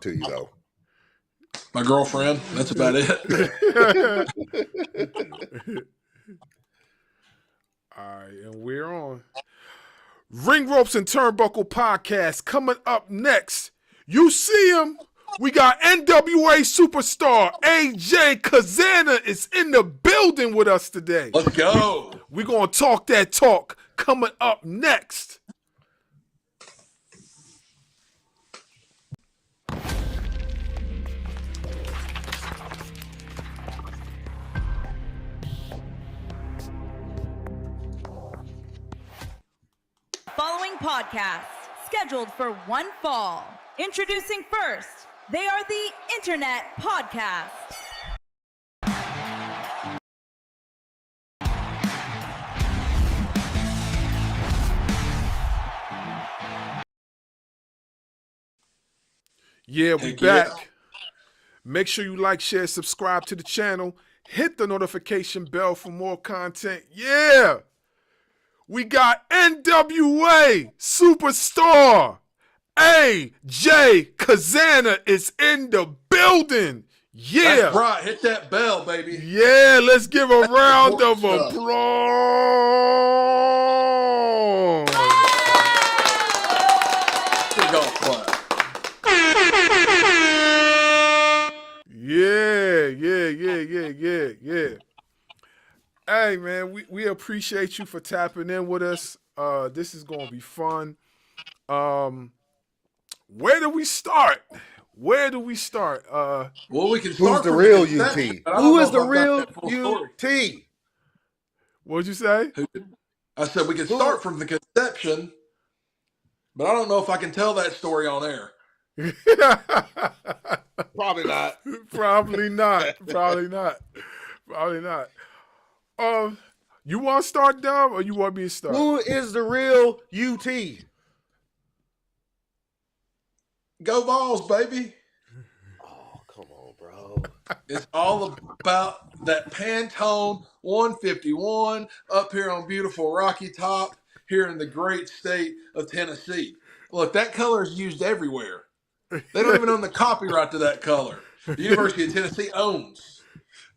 to you though? My girlfriend. That's about it. All right, and we're on. Ring Ropes and Turnbuckle Podcast coming up next. You see him? We got NWA Superstar AJ Cazana is in the building with us today. Let's go. We're going to talk that talk coming up next. Following podcast scheduled for one fall. Introducing first, they are the Internet Podcast. Yeah, we back. Make sure you like, share, subscribe to the channel. Hit the notification bell for more content. Yeah. We got NWA Superstar AJ Cazana is in the building. Yeah. That's right. Hit that bell, baby. Yeah, let's give a round of applause. Big golf clap. Yeah. Hey, man, we appreciate you for tapping in with us. This is going to be fun. Where do we start? Well, we can start. Who's the real UT? Who is the real UT? What'd you say? I said we can start from the conception, but I don't know if I can tell that story on air. Probably not. Probably not. You want to start, Dom, or you want me to start? Who is the real UT? Go Vols, baby. Oh, come on, bro. It's all about that Pantone 151 up here on beautiful Rocky Top here in the great state of Tennessee. Look, that color is used everywhere. They don't even own the copyright to that color. The University of Tennessee owns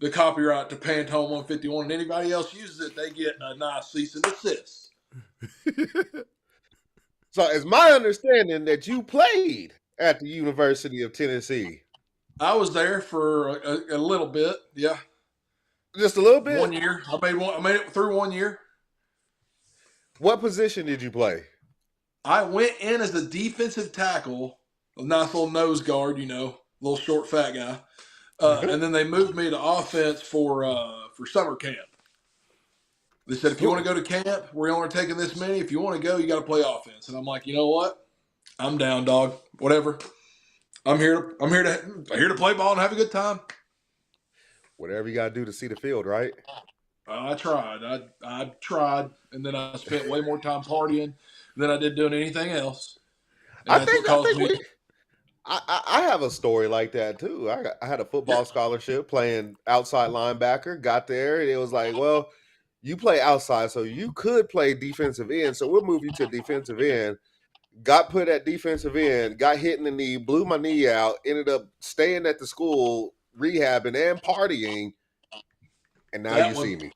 the copyright to Pantone 151, and anybody else uses it, they get a nice cease and desist. So it's my understanding that you played at the University of Tennessee. I was there for a little bit, yeah. Just a little bit? 1 year. I made it through 1 year. What position did you play? I went in as a defensive tackle, a nice little nose guard, little short fat guy. And then they moved me to offense for summer camp. They said, if you want to go to camp, we're only taking this many. If you want to go, you got to play offense. And I'm like, you know what? I'm down, dog. Whatever. I'm here to play ball and have a good time. Whatever you got to do to see the field, right? I tried. I tried, and then I spent way more time partying than I did doing anything else. And I have a story like that too. I had a football scholarship playing outside linebacker. Got there, and it was like, well, you play outside, so you could play defensive end. So we'll move you to defensive end. Got put at defensive end. Got hit in the knee. Blew my knee out. Ended up staying at the school, rehabbing and partying. And now you see me.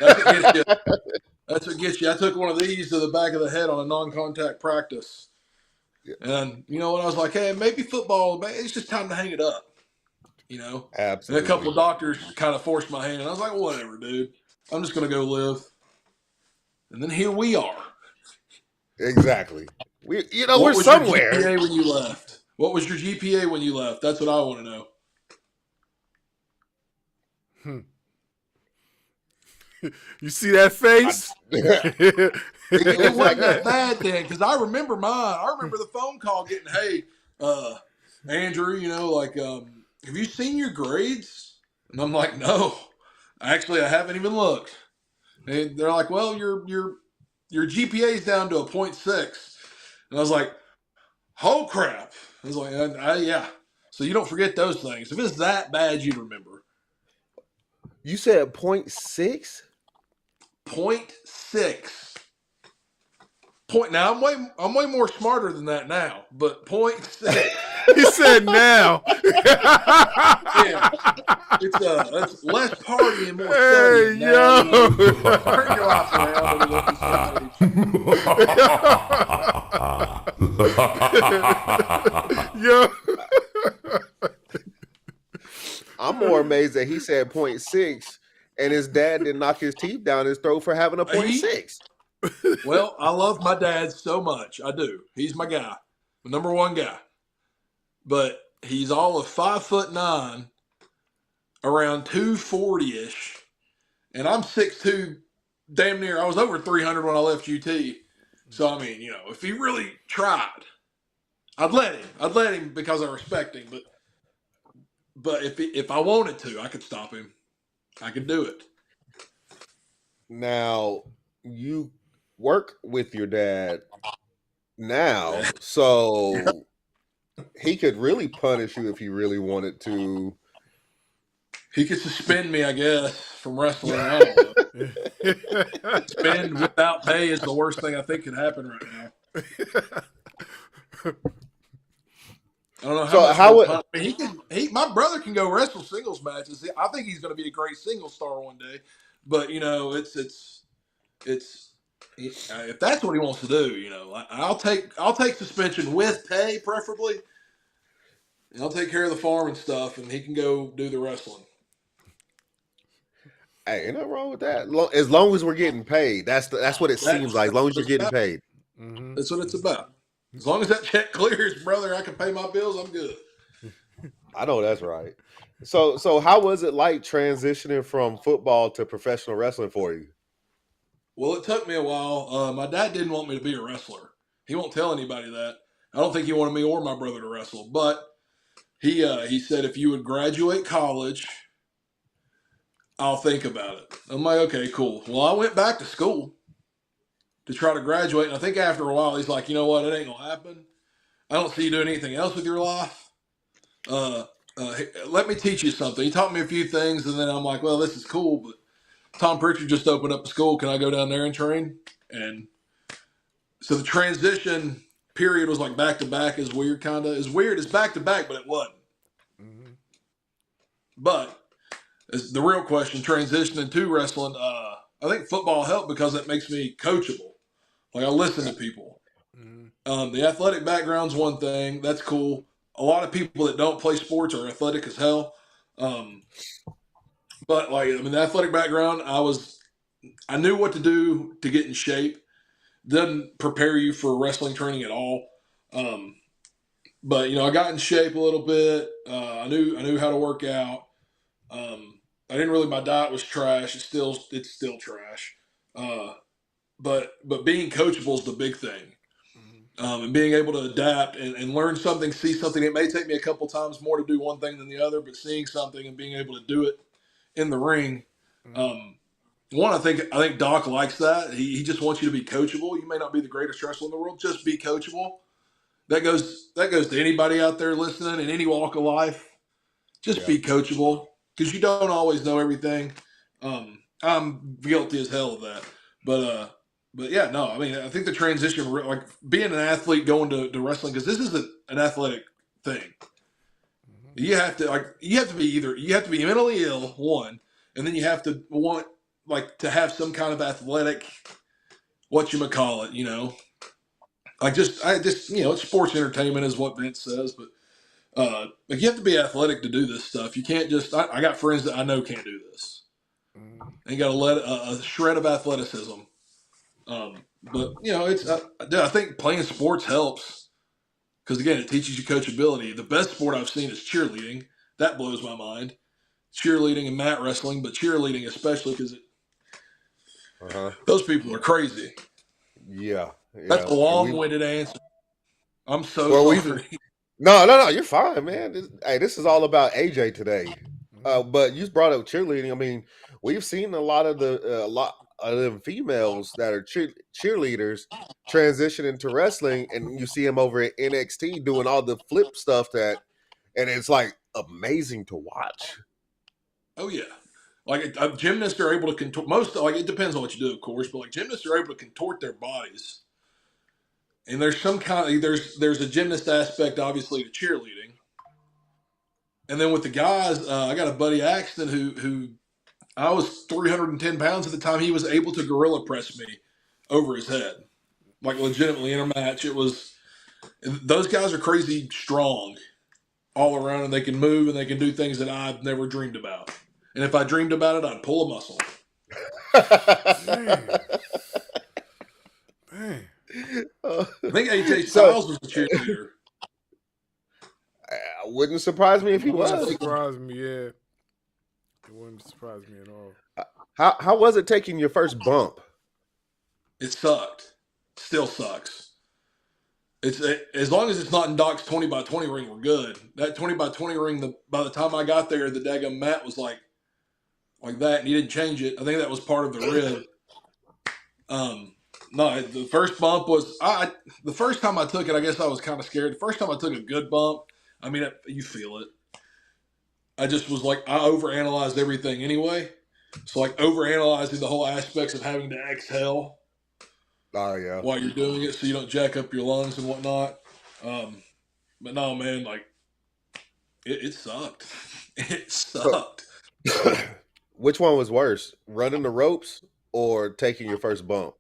That's what gets you. I took one of these to the back of the head on a non-contact practice. Yeah. And you know what? I was like, hey, maybe football, it's just time to hang it up. Absolutely. And a couple of doctors kind of forced my hand. And I was like, whatever, dude. I'm just going to go live. And then here we are. Exactly. We're somewhere. Your GPA when you left? What was your GPA when you left? That's what I want to know. You see that face? It wasn't that bad then, because I remember mine. I remember the phone call getting, hey, Andrew, have you seen your grades? And I'm like, no. Actually, I haven't even looked. And they're like, well, your GPA is down to a 0.6. And I was like, oh, crap. I was like, yeah. So you don't forget those things. If it's that bad, you remember. You said 0.6? 0.6. Now I'm way more smarter than that now, but 0.6. He said now. Yeah. It's less party and more Hey, studying now. You know? yo. Turn your life around at this age. Yo. I'm more amazed that he said 0.6 and his dad didn't knock his teeth down his throat for having a 0.6. Well, I love my dad so much. I do. He's my guy, the number one guy. But he's all of 5'9", around 240-ish, and I'm 6'2", damn near. I was over 300 when I left UT. So I mean, you know, if he really tried, I'd let him. I'd let him because I respect him. But if I wanted to, I could stop him. I could do it. Now, you work with your dad now, so he could really punish you if he really wanted to. He could suspend me, I guess, from wrestling. I don't know. Suspend without pay is the worst thing I think could happen right now. I don't know how much I mean, my brother can go wrestle singles matches. I think he's going to be a great singles star one day. But you know, it's if that's what he wants to do, you know, I'll take suspension with pay, preferably. And I'll take care of the farm and stuff, and he can go do the wrestling. Hey, ain't nothing wrong with that. As long as we're getting paid, that's what it seems like. As long as you're getting paid, that's what it's about. As long as that check clears, brother, I can pay my bills. I'm good. I know that's right. So how was it like transitioning from football to professional wrestling for you? Well, it took me a while. My dad didn't want me to be a wrestler. He won't tell anybody that. I don't think he wanted me or my brother to wrestle. But he said, if you would graduate college, I'll think about it. I'm like, okay, cool. Well, I went back to school to try to graduate. And I think after a while, he's like, you know what? It ain't going to happen. I don't see you doing anything else with your life. Let me teach you something. He taught me a few things, and then I'm like, well, this is cool, but Tom Pritchard just opened up a school. Can I go down there and train? And so the transition period was like back-to-back is weird, kind of. As weird as back-to-back, but it wasn't. Mm-hmm. But the real question, transitioning to wrestling, I think football helped because it makes me coachable. Like, I listen to people. Mm-hmm. The athletic background's one thing. That's cool. A lot of people that don't play sports are athletic as hell. But, like, I mean, the athletic background, I knew what to do to get in shape. Doesn't prepare you for wrestling training at all. But, you know, I got in shape a little bit. I knew how to work out. I didn't really, my diet was trash. It's still trash. But being coachable is the big thing. And being able to adapt and learn something, see something. It may take me a couple times more to do one thing than the other, but seeing something and being able to do it in the ring. I think Doc likes that. He just wants you to be coachable. You may not be the greatest wrestler in the world, just be coachable. That goes to anybody out there listening in any walk of life. Just be coachable, because you don't always know everything. I'm guilty as hell of that. But yeah, no, I mean, I think the transition, like being an athlete going to wrestling, because this is an athletic thing. You have to be mentally ill, one, and then you have to want to have some kind of athletic, whatchamacallit, you know. It's sports entertainment is what Vince says, but you have to be athletic to do this stuff. You can't just. I got friends that I know can't do this. And you got to let a shred of athleticism. But you know, I think playing sports helps because again, it teaches you coachability. The best sport I've seen is cheerleading. That blows my mind. Cheerleading and mat wrestling, but cheerleading especially because those people are crazy. Yeah. That's a long-winded answer. I'm so sorry. No, you're fine, man. This is all about AJ today. But you brought up cheerleading. I mean, we've seen a lot of them females that are cheerleaders transition into wrestling, and you see them over at NXT doing all the flip stuff and it's like amazing to watch. Oh yeah, like gymnasts are able to contort it depends on what you do, of course, but like gymnasts are able to contort their bodies. And there's some kind of there's a gymnast aspect obviously to cheerleading. And then with the guys, I got a buddy Axton who I was 310 pounds at the time. He was able to gorilla press me over his head, like legitimately in a match. Those guys are crazy strong all around, and they can move and they can do things that I've never dreamed about. And if I dreamed about it, I'd pull a muscle. Man. I think AJ Styles was the cheerleader. Wouldn't surprise me if he It wouldn't was. surprise me, yeah. It wouldn't surprise me at all. How was it taking your first bump? It sucked. Still sucks. As long as it's not in Doc's 20 by 20 ring, we're good. That 20 by 20 ring, by the time I got there, the daggum mat was like that, and he didn't change it. I think that was part of the rib. No, the first bump was the first time I took it. I guess I was kind of scared. The first time I took a good bump, I mean, you feel it. I just was like, I overanalyzed everything anyway. So like overanalyzing the whole aspects of having to exhale. Oh yeah. While you're doing it, so you don't jack up your lungs and whatnot. But no, man, like it sucked. It sucked. Which one was worse, running the ropes or taking your first bump?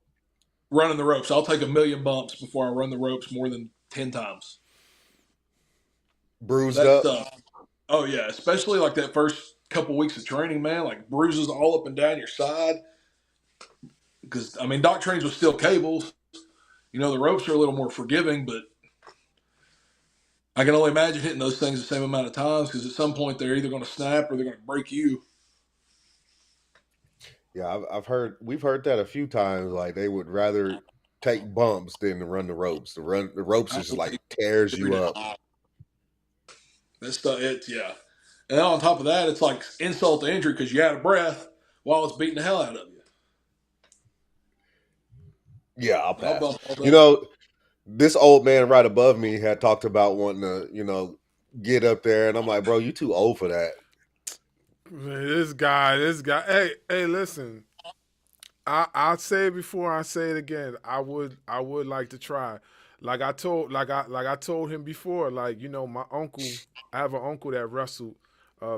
Running the ropes. I'll take 1,000,000 bumps before I run the ropes more than 10 times. Bruised That up. stuff. Oh yeah, especially like that first couple weeks of training, man. Like bruises all up and down your side. Because I mean, Doc trains with steel cables. You know, the ropes are a little more forgiving, but I can only imagine hitting those things the same amount of times because at some point they're either going to snap or they're going to break you. Yeah, we've heard that a few times. Like they would rather take bumps than to run the ropes. The ropes just like tears you up. That stuff, yeah. And on top of that, it's like insult to injury because you're out of breath while it's beating the hell out of you. Yeah, I'll pass. You know, this old man right above me had talked about wanting to, get up there, and I'm like, bro, you too old for that. Man, this guy. Hey, listen. I'll say it before I say it again. I would like to try. Like I told him before. Like my uncle. I have an uncle that wrestled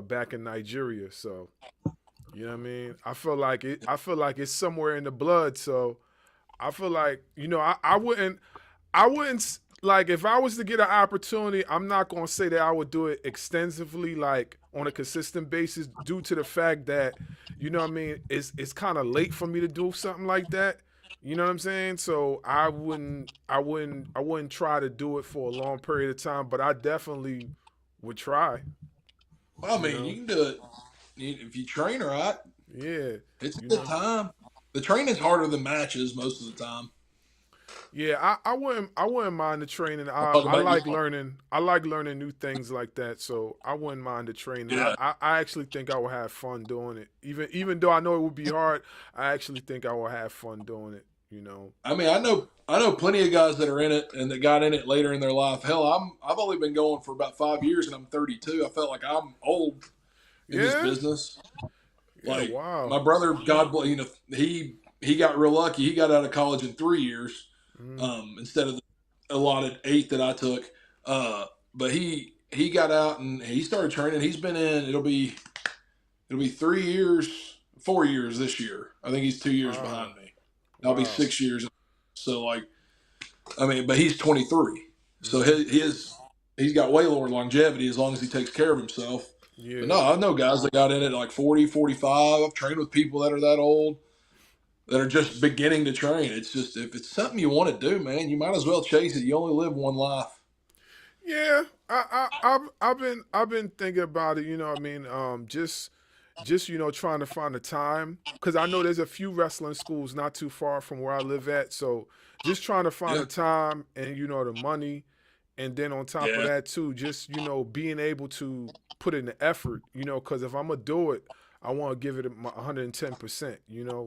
back in Nigeria. So you know what I mean. I feel like it's somewhere in the blood. So I feel like I wouldn't like if I was to get an opportunity. I'm not gonna say that I would do it extensively, like on a consistent basis, due to the fact that what I mean. It's kind of late for me to do something like that. You know what I'm saying? So I wouldn't try to do it for a long period of time, but I definitely would try. Well, I mean, you can do it if you train right. Yeah, it's a good time. The training's harder than matches most of the time. Yeah, I wouldn't mind the training. I like learning. I like learning new things like that. So I wouldn't mind the training. Yeah. I actually think I would have fun doing it. Even though I know it would be hard, I actually think I will have fun doing it. I mean, I know plenty of guys that are in it and that got in it later in their life. Hell, I've only been going for about 5 years and I'm 32. I felt like I'm old in this business. Like wow. My brother, God bless, he got real lucky. He got out of college in 3 years. Instead of the allotted 8 that I took. But he got out and he started training. He's been in, it'll be 4 years this year. I think he's 2 years behind me. I'll be 6 years. So but he's 23. So he's got way lower longevity as long as he takes care of himself. Yeah. But no, I know guys that got in at like 40, 45. I've trained with people that are that old, that are just beginning to train. It's just, if it's something you want to do, man, you might as well chase it. You only live one life. Yeah, I've been thinking about it. I mean, just trying to find the time, because I know there's a few wrestling schools not too far from where I live at. So just trying to find the time and the money, and then on top of that too, just being able to put in the effort. Because if I'm gonna do it, I want to give it my 110%,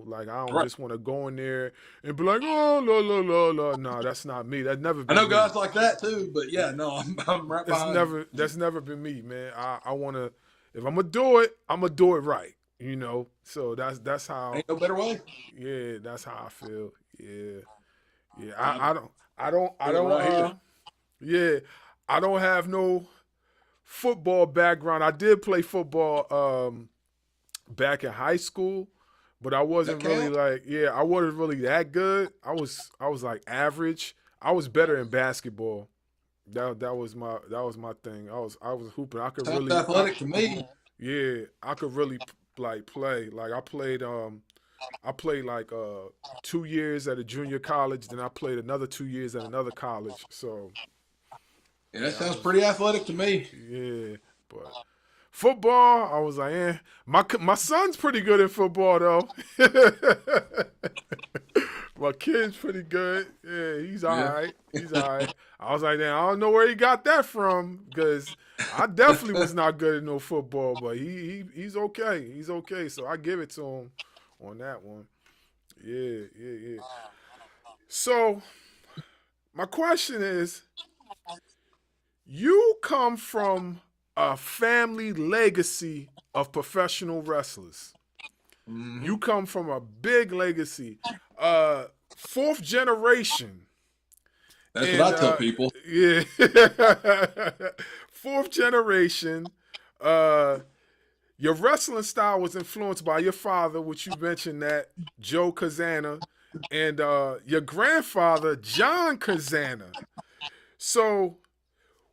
like I don't just want to go in there and be like, oh, la. No, that's not me. That's never been I know me. guys like that too, but yeah, no, I'm right behind. That's never been me, man. I want to, if I'm going to do it, I'm going to do it right, So that's how. Ain't no better way. Yeah, that's how I feel. Yeah. I don't have no football background. I did play football back in high school, but I wasn't really I wasn't really that good. I was like average. I was better in basketball. That was my thing. I was hooping. I could Sounds really athletic to me. Yeah, I could really like play. Like I played like 2 years at a junior college, then I played another 2 years at another college. So Yeah, that sounds pretty athletic to me. yeah, but football, I was like, My son's pretty good at football though. My kid's pretty good. Yeah, he's all right. He's all right. I was like, I don't know where he got that from because I definitely was not good at no football, but he's okay. He's okay. So I give it to him on that one. Yeah. So my question is, you come from a family legacy of professional wrestlers. Mm-hmm. You come from a big legacy. Fourth generation. That's what I tell people. Yeah. Fourth generation. Your wrestling style was influenced by your father, which you mentioned that, Joe Cazana, and your grandfather, John Cazana. So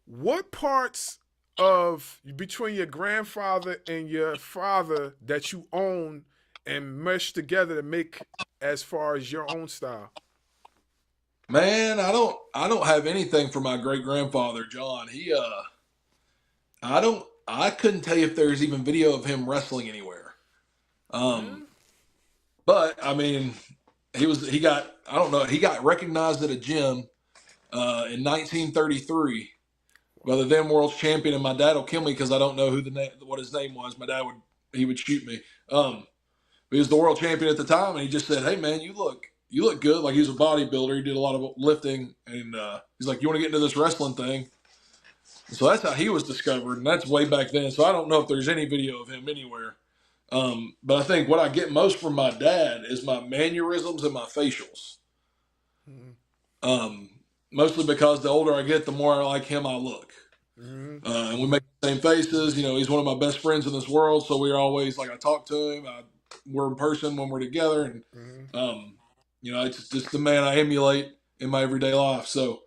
what parts of between your grandfather and your father that you own and mesh together to make as far as your own style? Man, I don't have anything from my great grandfather, John. I couldn't tell you if there's even video of him wrestling anywhere. But I mean, he got recognized at a gym in 1933 by the then world's champion, and my dad will kill me because I don't know what his name was. My dad would shoot me. He was the world champion at the time, and he just said, "Hey man, you look good." Like, he was a bodybuilder. He did a lot of lifting, and he's like, "You want to get into this wrestling thing?" And so that's how he was discovered, and that's way back then. So I don't know if there's any video of him anywhere. But I think what I get most from my dad is my mannerisms and my facials. Mostly because the older I get, the more like him I look. And we make the same faces. You know, he's one of my best friends in this world, so we're always like, I talk to him. We're in person when we're together, and it's just the man I emulate in my everyday life. So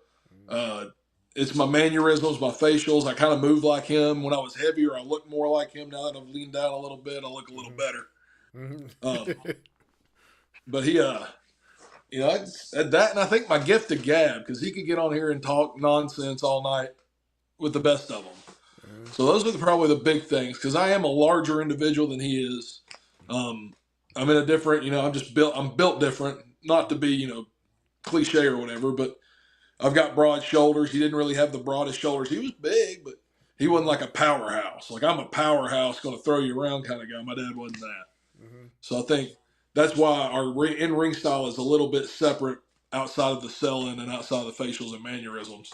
it's my mannerisms, my facials. I kind of move like him. When I was heavier, I look more like him. Now that I've leaned down a little bit, I look a little better. But he, that, and I think my gift to Gab, because he could get on here and talk nonsense all night with the best of them. So those are probably the big things, because I am a larger individual than he is. I'm in a different, I'm built different, not to be, cliche or whatever, but I've got broad shoulders. He didn't really have the broadest shoulders. He was big, but he wasn't like a powerhouse. Like, I'm a powerhouse, going to throw you around kind of guy. My dad wasn't that. So I think that's why our in-ring style is a little bit separate outside of the selling and outside of the facials and mannerisms.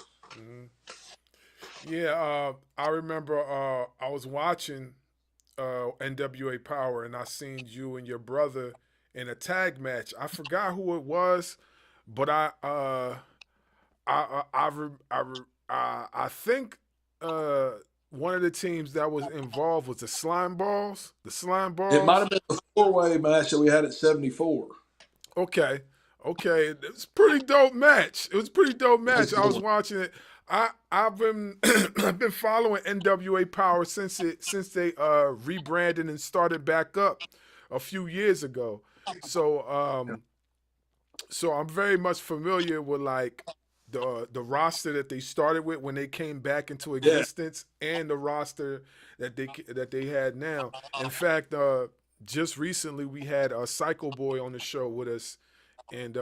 Yeah, I remember I was watching NWA Power, and I seen you and your brother in a tag match. I forgot who it was, but I think one of the teams that was involved was the Slime Balls. The Slime Balls. It might have been the 4-way match that we had at 74. Okay. It was a pretty dope match. I was watching it. I've been I've been following NWA Power since they rebranded and started back up a few years ago. So I'm very much familiar with like the roster that they started with when they came back into existence, and the roster that they had now. In fact, just recently we had a Psycho Boy on the show with us, and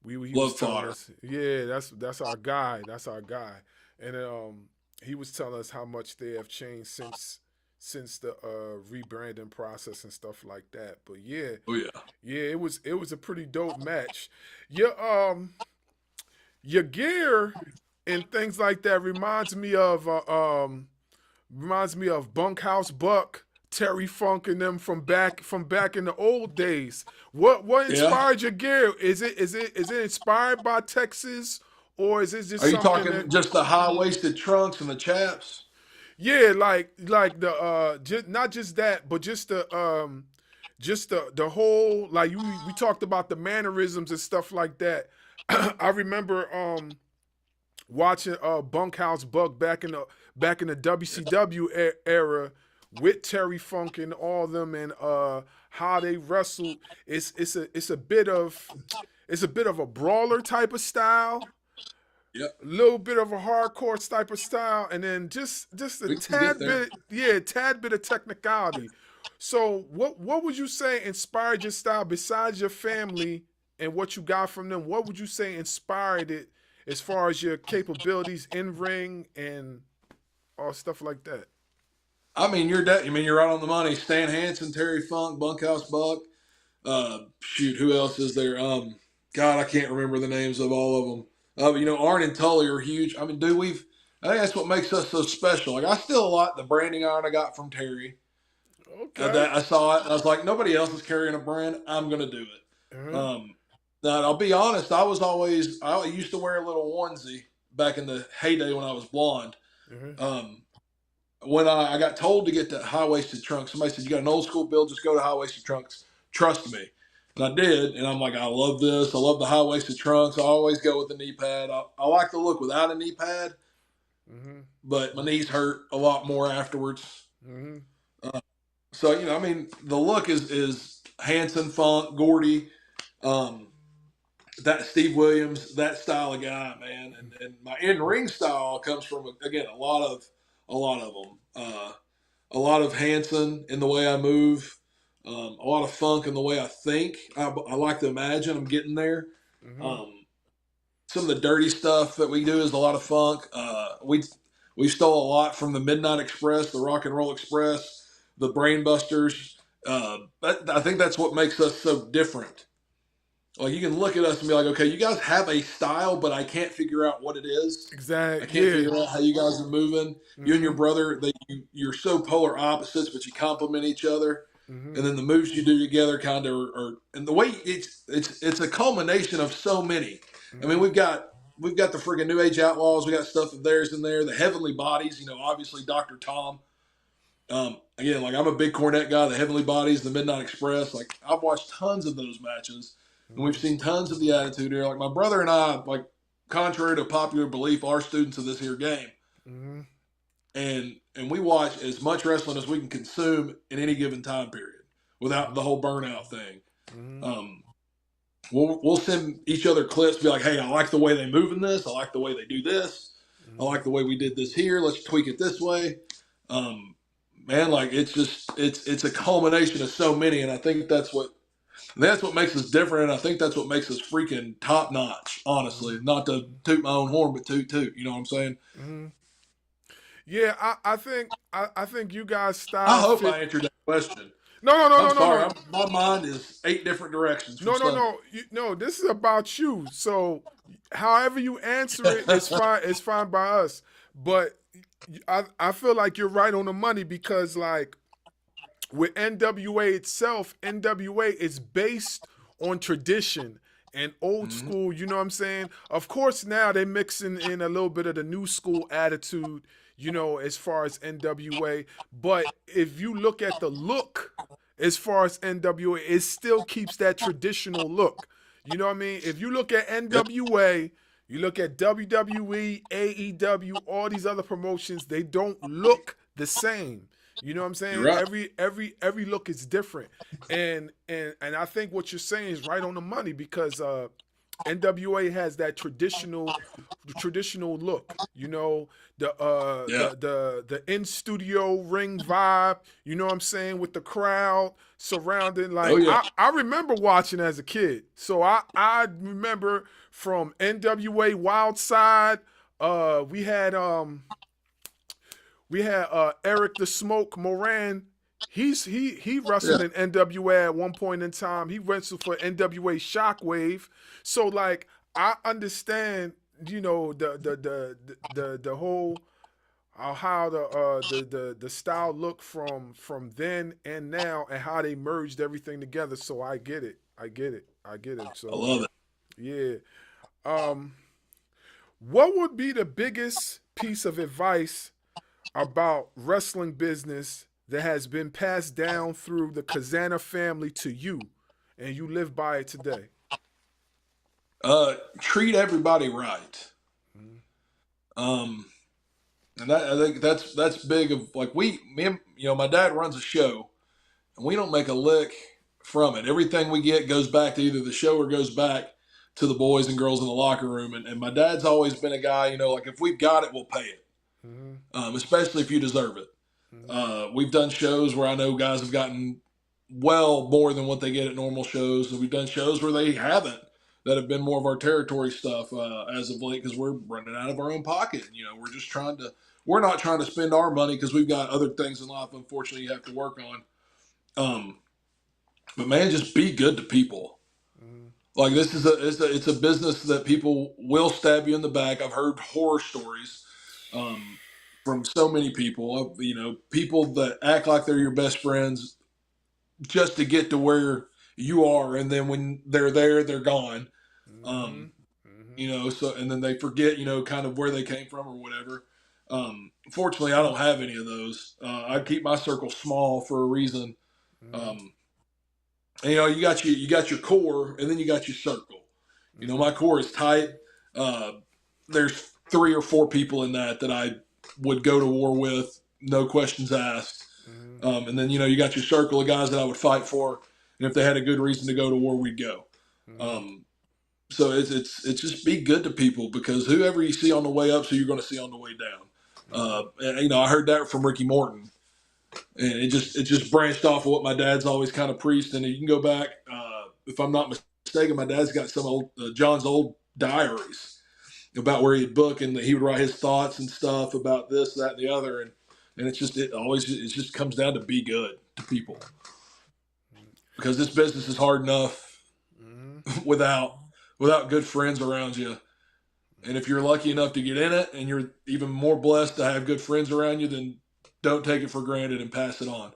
he was telling us, that's our guy, and he was telling us how much they have changed since the rebranding process and stuff like that. But it was a pretty dope match. Your gear and things like that reminds me of Bunkhouse Buck, Terry Funk, and them from back in the old days. What inspired your gear? Is it inspired by Texas, or is it just? Are you talking just the high-waisted trunks and the chaps? Yeah, like the not just that, but just the whole, like we talked about the mannerisms and stuff like that. I remember watching Bunkhouse Buck back in the WCW era with Terry Funk and all them, and how they wrestled. It's a bit of a brawler type of style, Yep. a little bit of a hardcore type of style, and then just a We can tad get there. bit, tad bit of technicality. So what would you say inspired your style besides your family and what you got from them? What would you say inspired it as far as your capabilities in ring and all stuff like that? I mean, you're right on the money. Stan Hansen, Terry Funk, Bunkhouse Buck. Shoot, who else is there? God, I can't remember the names of all of them. Arn and Tully are huge. I mean, dude, I think that's what makes us so special. Like, I still like the branding iron I got from Terry. Okay. That I saw it, and I was like, nobody else is carrying a brand. I'm gonna do it. Uh-huh. Now, I'll be honest. I used to wear a little onesie back in the heyday when I was blonde. Uh-huh. When I got told to get the high-waisted trunks, somebody said, you got an old school build, just go to high-waisted trunks. Trust me. And I did, and I'm like, I love this. I love the high-waisted trunks. I always go with the knee pad. I like the look without a knee pad, but my knees hurt a lot more afterwards. So, the look is Hanson, Funk, Gordy, that Steve Williams, that style of guy, man. And my in-ring style comes from, again, a lot of them. A lot of Hanson in the way I move, a lot of Funk in the way I think. I like to imagine I'm getting there. Some of the dirty stuff that we do is a lot of Funk. We stole a lot from the Midnight Express, the Rock and Roll Express, the Brain Busters. I think that's what makes us so different. Like, you can look at us and be like, okay, you guys have a style, but I can't figure out what it is. Exactly. I can't figure out how you guys are moving. You and your brother, you're so polar opposites, but you complement each other. And then the moves you do together kind of are, and the way it's a culmination of so many. I mean, we've got the friggin' New Age Outlaws. We got stuff of theirs in there. The Heavenly Bodies, obviously Dr. Tom. Again, like, I'm a big Cornette guy. The Heavenly Bodies, the Midnight Express. Like, I've watched tons of those matches. And we've seen tons of the Attitude Era. Like, my brother and I, like, contrary to popular belief, are students of this here game. And we watch as much wrestling as we can consume in any given time period without the whole burnout thing. We'll send each other clips, be like, hey, I like the way they move in this. I like the way they do this. I like the way we did this here. Let's tweak it this way. Man, like, it's a culmination of so many. And I think that's what makes us different, and I think that's what makes us freaking top notch. Honestly, not to toot my own horn, but toot. You know what I'm saying? Yeah, I think you guys style. I hope I answered that question. No. I'm sorry. My mind is 8 different directions. No. This is about you. So, however you answer it, it's fine. It's fine by us. But I feel like you're right on the money, because, like, with NWA itself, NWA is based on tradition and old school, you know what I'm saying? Of course, now they're mixing in a little bit of the new school attitude, as far as NWA. But if you look at the look, as far as NWA, it still keeps that traditional look. You know what I mean? If you look at NWA, you look at WWE, AEW, all these other promotions, they don't look the same. You know what I'm saying? Right. Every look is different, and I think what you're saying is right on the money, because NWA has that traditional look. The in studio ring vibe. You know what I'm saying, with the crowd surrounding. Like, I remember watching as a kid, so I remember from NWA Wild Side. We had Eric the Smoke Moran. He wrestled in NWA at one point in time. He wrestled for NWA Shockwave. So, like, I understand, the whole how the style look from then and now, and how they merged everything together. So I get it. So I love it. Yeah. What would be the biggest piece of advice about wrestling business that has been passed down through the Cazana family to you, and you live by it today? Treat everybody right. And that, I think that's big. Of like me and my dad runs a show, and we don't make a lick from it. Everything we get goes back to either the show or goes back to the boys and girls in the locker room. And my dad's always been a guy, like if we've got it, we'll pay it, especially if you deserve it. We've done shows where I know guys have gotten well more than what they get at normal shows. And we've done shows where they haven't, that have been more of our territory stuff as of late, because we're running out of our own pocket. We're not trying to spend our money because we've got other things in life, unfortunately, you have to work on. But man, just be good to people. Like this is it's a business that people will stab you in the back. I've heard horror stories from so many people. People that act like they're your best friends just to get to where you are, and then when they're there, they're gone. So and then they forget, kind of where they came from or whatever. Fortunately, I don't have any of those. I keep my circle small for a reason. And, you got your core, and then you got your circle. My core is tight. There's 3 or 4 people in that I would go to war with, no questions asked. And then, you got your circle of guys that I would fight for. And if they had a good reason to go to war, we'd go. So it's just be good to people, because whoever you see on the way up, so you're going to see on the way down. And I heard that from Ricky Morton, and it just branched off of what my dad's always kind of preached. And you can go back, if I'm not mistaken, my dad's got some old John's old diaries about where he'd book, and he would write his thoughts and stuff about this, that, and the other. And it just comes down to be good to people, because this business is hard enough without good friends around you. And if you're lucky enough to get in it, and you're even more blessed to have good friends around you, then don't take it for granted and pass it on.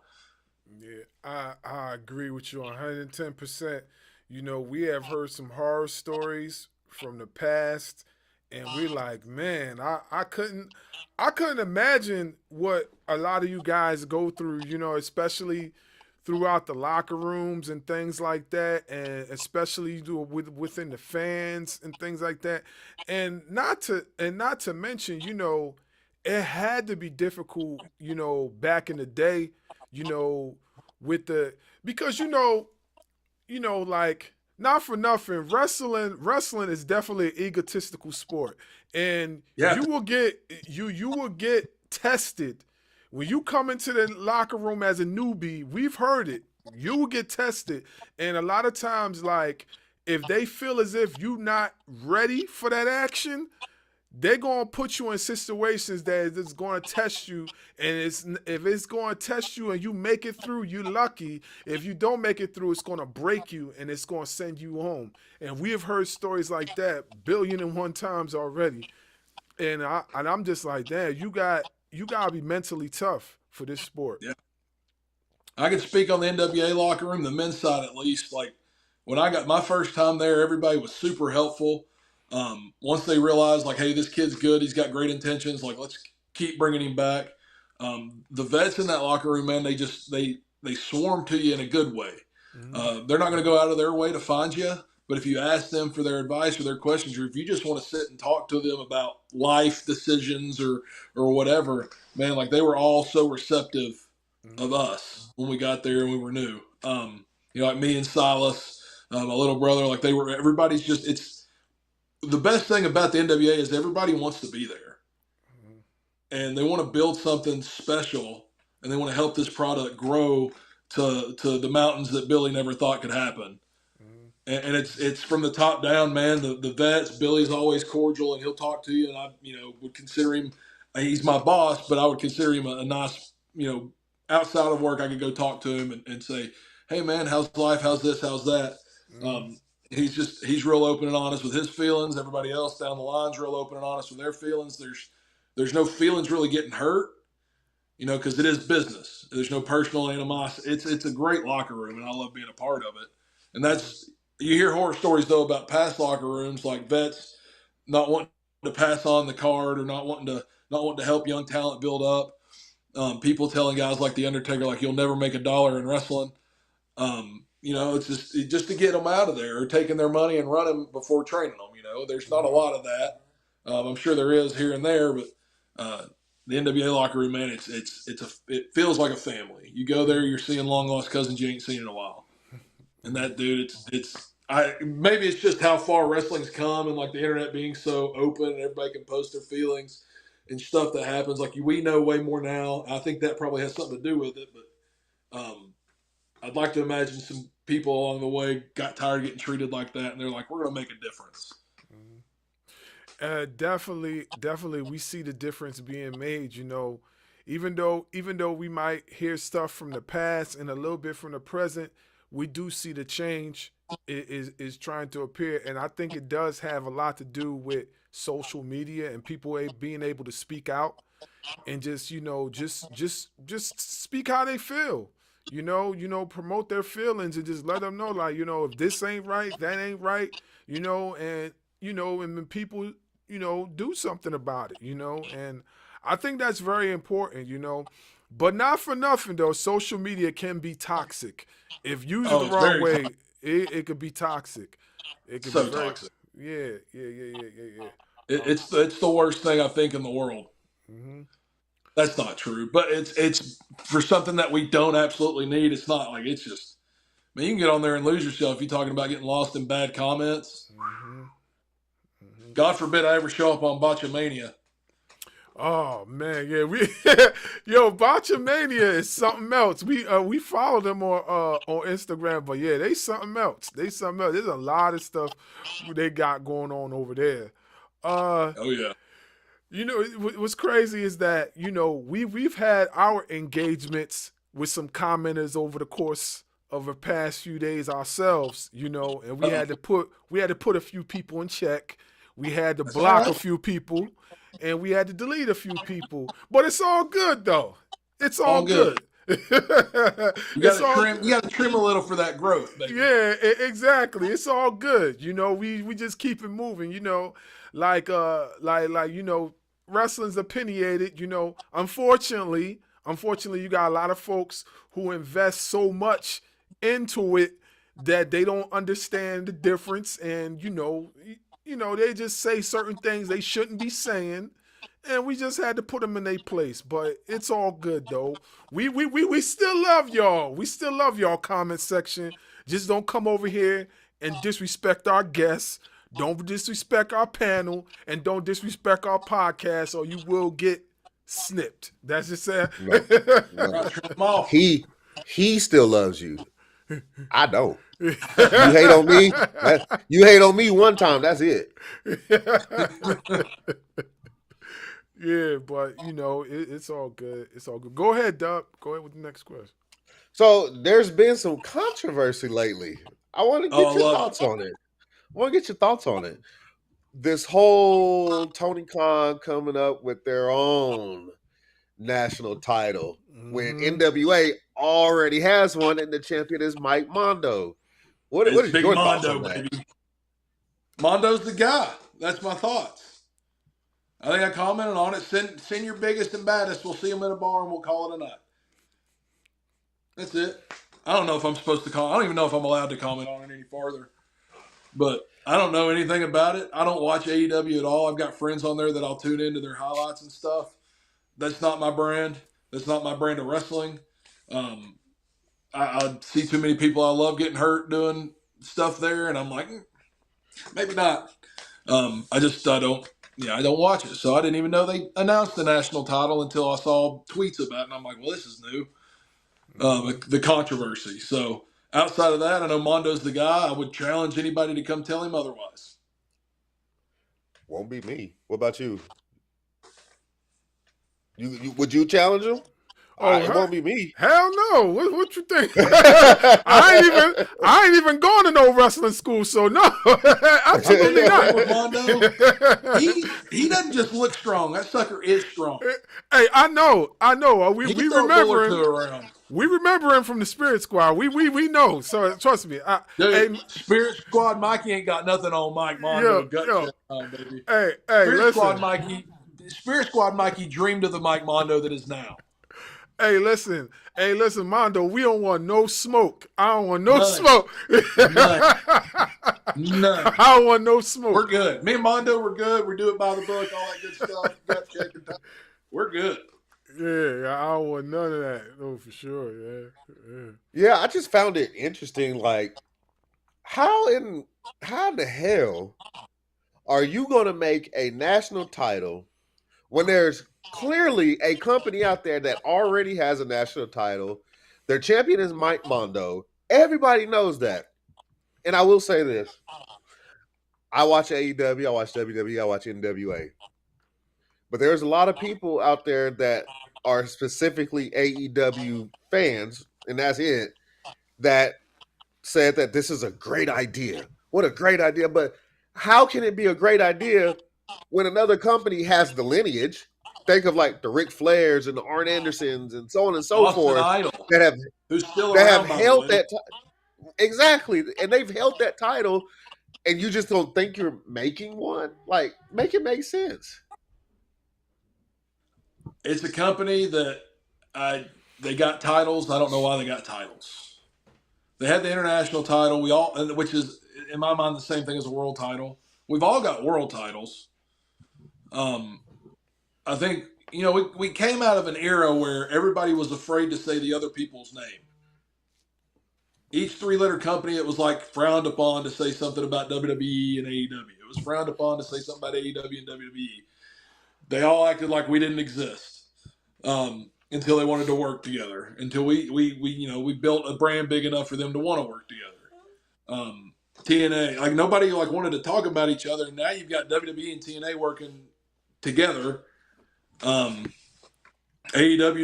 Yeah, I agree with you 110%. We have heard some horror stories from the past, and we're like, man, I couldn't imagine what a lot of you guys go through, especially throughout the locker rooms and things like that, and especially within the fans and things like that. And not to mention, it had to be difficult, back in the day, because like, not for nothing, wrestling is definitely an egotistical sport, and you will get tested when you come into the locker room as a newbie. We've heard it. You will get tested, and a lot of times, like, if they feel as if you're not ready for that action, they're going to put you in situations that is going to test you. And if it's going to test you and you make it through, you're lucky. If you don't make it through, it's going to break you and it's going to send you home. And we have heard stories like that 1,000,001 times already. And I'm just like, damn, you got to be mentally tough for this sport. Yeah. I can speak on the NWA locker room, the men's side at least. Like, when I got my first time there, everybody was super helpful. Once they realized, like, hey, this kid's good, he's got great intentions, like, let's keep bringing him back. The vets in that locker room, man, they swarm to you in a good way. They're not going to go out of their way to find you, but if you ask them for their advice or their questions, or if you just want to sit and talk to them about life decisions or whatever, man, like, they were all so receptive of us when we got there and we were new. Like me and Silas, my little brother, like, everybody's just, it's the best thing about the NWA is everybody wants to be there, and they want to build something special, and they want to help this product grow to the mountains that Billy never thought could happen. And it's from the top down, man. The vets, Billy's always cordial, and he'll talk to you, and I, would consider him, he's my boss, but I would consider him a nice, outside of work, I could go talk to him and say, hey man, how's life? How's this? How's that? He's real open and honest with his feelings. Everybody else down the line's real open and honest with their feelings. There's no feelings really getting hurt, because it is business. There's no personal animosity. It's a great locker room, and I love being a part of it. And you hear horror stories though about past locker rooms, like vets not wanting to pass on the card, or not wanting to help young talent build up. People telling guys like The Undertaker, like, you'll never make $1 in wrestling. It's just to get them out of there, or taking their money and running before training them. There's not a lot of that. I'm sure there is here and there, but the NWA locker room, man, it feels like a family. You go there, you're seeing long lost cousins you ain't seen in a while, and that dude, maybe it's just how far wrestling's come, and like the internet being so open and everybody can post their feelings and stuff that happens. Like, we know way more now. I think that probably has something to do with it, but I'd like to imagine some people along the way got tired of getting treated like that, and they're like, we're going to make a difference. Definitely, we see the difference being made. Even though we might hear stuff from the past and a little bit from the present, we do see the change is trying to appear, and I think it does have a lot to do with social media and people being able to speak out and just speak how they feel. Promote their feelings and just let them know, like, if this ain't right, that ain't right, and then people, do something about it, and I think that's very important, but not for nothing though. Social media can be toxic if used the wrong way. It could be toxic. It could be very toxic. Yeah. It's the worst thing I think in the world. Mm-hmm. That's not true, but it's for something that we don't absolutely need. It's not like, it's just, man, you can get on there and lose yourself. You're talking about getting lost in bad comments. Mm-hmm. Mm-hmm. God forbid I ever show up on Botchamania. Oh man, yeah, Botchamania is something else. We follow them on Instagram, but yeah, they something else. There's a lot of stuff they got going on over there. Oh yeah. What's crazy is that we've had our engagements with some commenters over the course of the past few days ourselves, and we had to put a few people in check. We had to block a few people, and we had to delete a few people. But it's all good though. It's all good. You got to trim a little for that growth, baby. Yeah, exactly. It's all good. We just keep it moving. Like wrestling's opinionated. Unfortunately, you got a lot of folks who invest so much into it that they don't understand the difference, and they just say certain things they shouldn't be saying, and we just had to put them in their place. But it's all good though. We still love y'all. We still love y'all comment section. Just don't come over here and disrespect our guests. Don't disrespect our panel, and don't disrespect our podcast, or you will get snipped. That's just saying. No. He still loves you. I don't. You hate on me. You hate on me one time. That's it. Yeah, but it's all good. It's all good. Go ahead, Dub. Go ahead with the next question. So there's been some controversy lately. I want to get your thoughts on it. This whole Tony Khan coming up with their own national title when NWA already has one, and the champion is Mike Mondo. What is your thoughts on that? Baby. Mondo's the guy. That's my thoughts. I think I commented on it. Send your biggest and baddest. We'll see them at a bar and we'll call it a night. That's it. I don't know if I'm supposed to comment. I don't even know if I'm allowed to comment on it any farther. But I don't know anything about it. I don't watch AEW at all. I've got friends on there that I'll tune into their highlights and stuff. That's not my brand. That's not my brand of wrestling. I see too many people I love getting hurt doing stuff there, and I'm like, maybe not. I don't watch it. So I didn't even know they announced the national title until I saw tweets about it, and I'm like, well, this is new. The controversy. So outside of that, I know Mondo's the guy. I would challenge anybody to come tell him otherwise. Won't be me. What about you? Would you challenge him? It won't be me. Hell no. What you think? I ain't even going to no wrestling school, so no. Absolutely not. Mondo, he doesn't just look strong. That sucker is strong. Hey, I know. We remember him. Around. We remember him from the Spirit Squad. We know. So trust me. Spirit Squad Mikey ain't got nothing on Mike Mondo. Baby. Hey, Spirit Squad Mikey dreamed of the Mike Mondo that is now. Hey, listen, Mondo. We don't want no smoke. I don't want no None. smoke. None. I don't want no smoke. We're good. Me and Mondo, we're good. We do it by the book, all that good stuff. Gut check and we're good. Yeah, I don't want none of that. No, for sure. Yeah. Yeah, I just found it interesting. Like, how in the hell are you going to make a national title when there's clearly a company out there that already has a national title? Their champion is Mike Mondo. Everybody knows that. And I will say this. I watch AEW, I watch WWE, I watch NWA. But there's a lot of people out there that are specifically AEW fans, and that's it, that said that this is a great idea. What a great idea. But how can it be a great idea when another company has the lineage? Think of like the Ric Flairs and the Arn Andersons and so on and so Austin forth Idol, who's still that around, have by the held way. that exactly, and they've held that title, and you just don't think you're making one? Like, make it make sense. It's a company that they got titles. I don't know why they got titles. They had the international title. Which is in my mind the same thing as a world title. We've all got world titles. I think we came out of an era where everybody was afraid to say the other people's name. Each three-letter company, it was like frowned upon to say something about WWE and AEW. It was frowned upon to say something about AEW and WWE. They all acted like we didn't exist until they wanted to work together. Until we built a brand big enough for them to want to work together. TNA, like nobody wanted to talk about each other. And now you've got WWE and TNA working together. AEW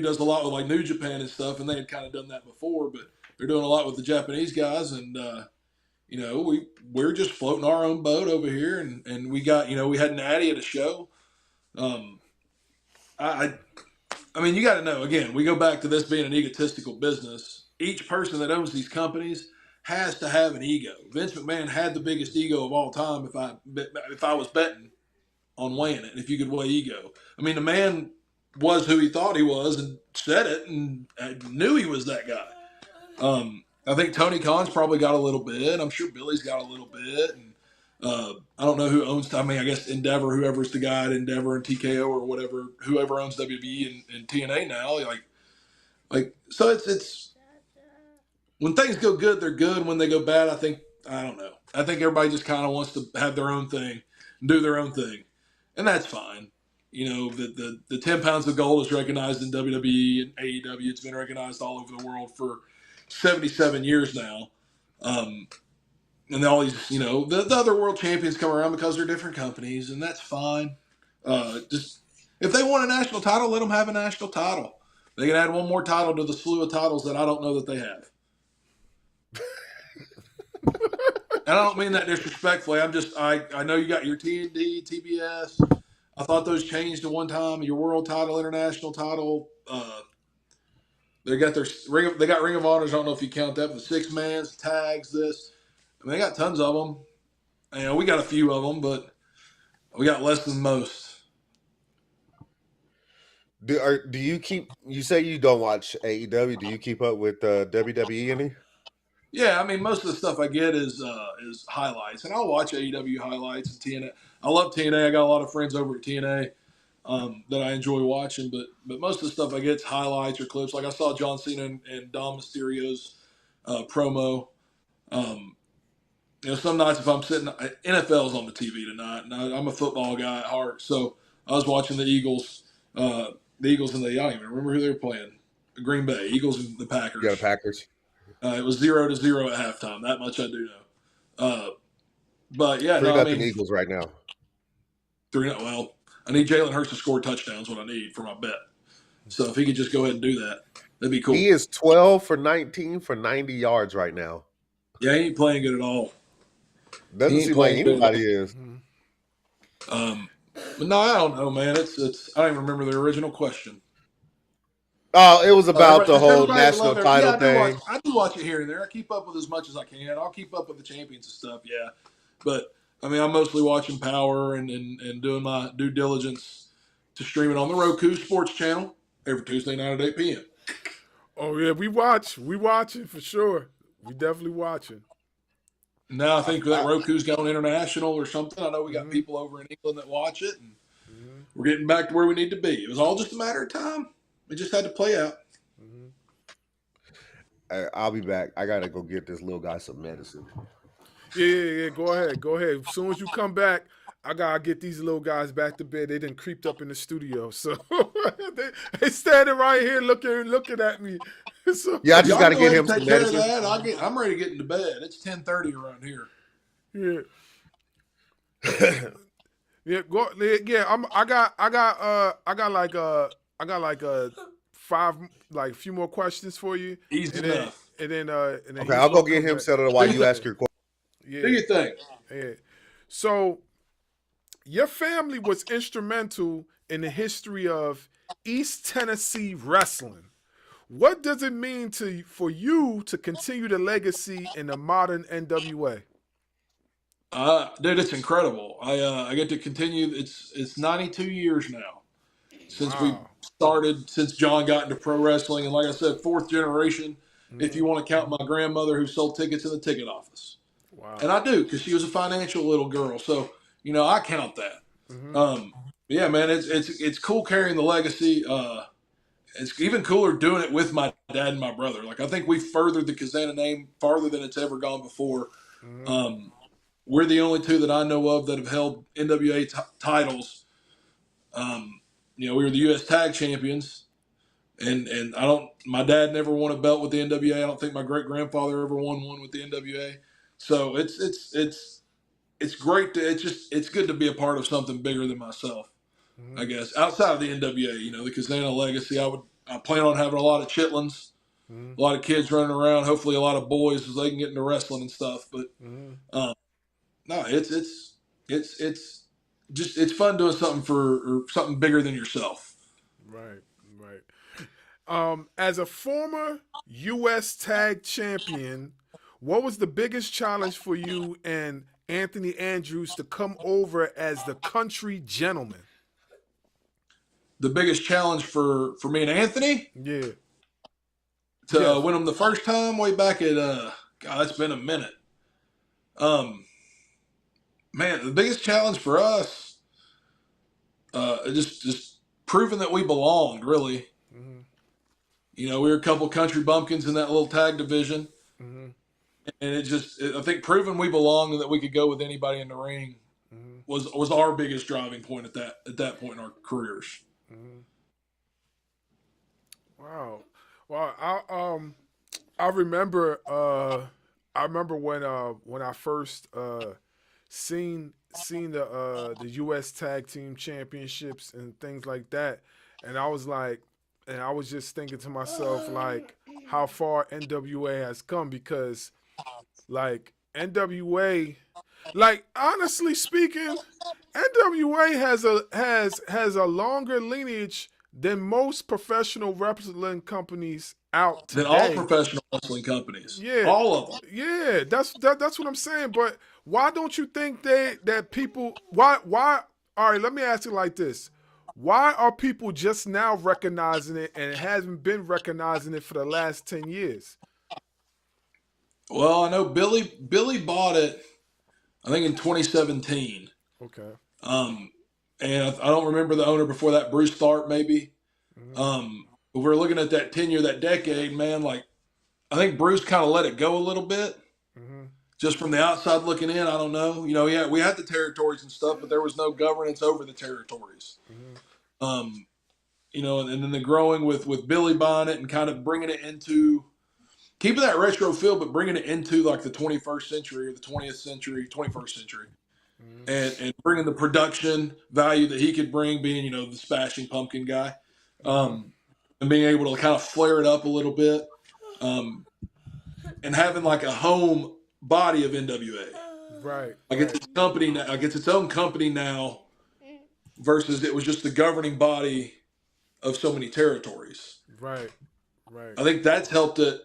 does a lot with like New Japan and stuff, and they had kind of done that before, but they're doing a lot with the Japanese guys, and we're just floating our own boat over here, and we got we had Natty at a show. I mean, you got to know, again, we go back to this being an egotistical business. Each person that owns these companies has to have an ego. Vince McMahon had the biggest ego of all time. If I was betting on weighing it, if you could weigh ego, I mean, the man was who he thought he was and said it, and I knew he was that guy. I think Tony Khan's probably got a little bit. I'm sure Billy's got a little bit. And I don't know who owns. I mean, I guess Endeavor, whoever's the guy at Endeavor and TKO or whatever, whoever owns WWE and TNA now. So it's when things go good, they're good. When they go bad, I don't know. I think everybody just kind of wants to have their own thing, and do their own thing, and that's fine. The 10 pounds of gold is recognized in WWE and AEW. It's been recognized all over the world for 77 years now. And all these, the other world champions come around because they're different companies, and that's fine. Just if they want a national title, let them have a national title. They can add one more title to the slew of titles that I don't know that they have. And I don't mean that disrespectfully. I know you got your TND, TBS. I thought those changed at one time. Your world title, international title. They got Ring of Honors. I don't know if you count that, but 6-mans, tags, this. I mean, they got tons of them. We got a few of them, but we got less than most. Do you keep? You say you don't watch AEW. Do you keep up with WWE any? Yeah, I mean, most of the stuff I get is highlights, and I'll watch AEW highlights and TNA. I love TNA. I got a lot of friends over at TNA that I enjoy watching, but most of the stuff I get is highlights or clips. Like I saw John Cena and Dom Mysterio's promo. Some nights if I'm sitting, NFL's on the TV tonight, and I'm a football guy at heart, so I was watching the Eagles. The Eagles and I don't even remember who they were playing. Green Bay, Eagles and the Packers. Yeah, the Packers. It was 0-0 at halftime. That much I do know. But yeah, 3-0 Eagles right now. 3-0. Well, I need Jalen Hurts to score touchdowns. What I need for my bet. So if he could just go ahead and do that, that'd be cool. He is 12 for 19 for 90 yards right now. Yeah, he ain't playing good at all. Doesn't seem like anybody is. But no, I don't know, man. It's. I don't even remember the original question. Oh, it was about the whole national title thing. I do watch it here and there. I keep up with as much as I can. I'll keep up with the champions and stuff, yeah. But, I mean, I'm mostly watching Power and doing my due diligence to stream it on the Roku Sports channel every Tuesday night at 8 p.m. Oh yeah, we watching for sure. We definitely watching. Now I think that Roku's going international or something. I know we got Mhm. people over in England that watch it, and Mhm. we're getting back to where we need to be. It was all just a matter of time. It just had to play out. Mhm. I'll be back. I gotta go get this little guy some medicine. Yeah. Go ahead. As soon as you come back, I gotta get these little guys back to bed. They done creeped up in the studio, so they standing right here looking at me. So, Yeah, I just Y'all gotta go get ahead him and take some care of medicine. that. I'm ready to get into bed. It's 10:30 around here. yeah. Yeah, go. Yeah, I got like five, like a few more questions for you, Easy and then enough. and then Okay, I'll go get him back. settled while Do you your ask thing. your question. Yeah, Do your thing. yeah. So your family was instrumental in the history of East Tennessee wrestling. What does it mean for you to continue the legacy in the modern NWA? Dude, it's incredible. I get to continue. It's 92 years now since we Wow. started. Since John got into pro wrestling, and like I said, fourth generation. If Mhm. you want to count my grandmother who sold tickets in the ticket office, Wow. and I do because she was a financial little girl. So I count that. Mhm. Yeah, man, it's cool carrying the legacy. It's even cooler doing it with my dad and my brother. Like I think we furthered the Cazana name farther than it's ever gone before. Mhm. Um, we're the only two that I know of that have held NWA titles. We were the U.S. Tag Champions, and I don't. My dad never won a belt with the NWA. I don't think my great grandfather ever won one with the NWA. So it's great to it's good to be a part of something bigger than myself. I Mhm. guess outside of the NWA, the Kazana legacy. I plan on having a lot of chitlins, Mhm. a lot of kids running around. Hopefully, a lot of boys so they can get into wrestling and stuff. But Mhm. um, no, it's just it's fun doing something or something bigger than yourself. Right. Right. As a former U.S. Tag Champion, what was the biggest challenge for you and Anthony Andrews to come over as the country gentleman? The biggest challenge for me and Anthony Yeah. to Yes. win them the first time way back at God, it's been a minute. Um, Man, the biggest challenge for us just proving that we belonged. Really, Mm-hmm. we were a couple country bumpkins in that little tag division, Mm-hmm. and I think proving we belonged and that we could go with anybody in the ring Mm-hmm. was our biggest driving point at that point in our careers. Mm-hmm. Wow. Well, I remember when I first seen the US Tag Team Championships and things like that, and I was just thinking to myself like how far NWA has come because like NWA, like honestly speaking, NWA has a longer lineage than most professional wrestling companies out Then all today. professional wrestling companies, Yeah, all of them. yeah, that's what I'm saying. But why don't you think that people why? All right, let me ask you like this: why are people just now recognizing it and it hasn't been recognizing it for the last 10 years? Well, I know Billy bought it, I think in 2017. Okay. Um, and I don't remember the owner before that, Bruce Tharp maybe. Mm-hmm. But we're looking at that tenure, that decade, man. Like I think Bruce kind of let it go a little bit, Mm-hmm. just from the outside looking in. I don't know. Yeah, we had the territories and stuff, but there was no governance over the territories. Mm-hmm. Um, and then the growing with Billy buying it and kind of bringing it into keeping that retro feel, but bringing it into like the 21st century or the 20th century, 21st century, and bringing the production value that he could bring, being the Smashing Pumpkin guy, Mm-hmm. and being able to kind of flare it up a little bit, and having like a home body of NWA. Right. Like it's Right. its company now, like it's its own company now, versus it was just the governing body of so many territories. Right. Right. I think that's helped it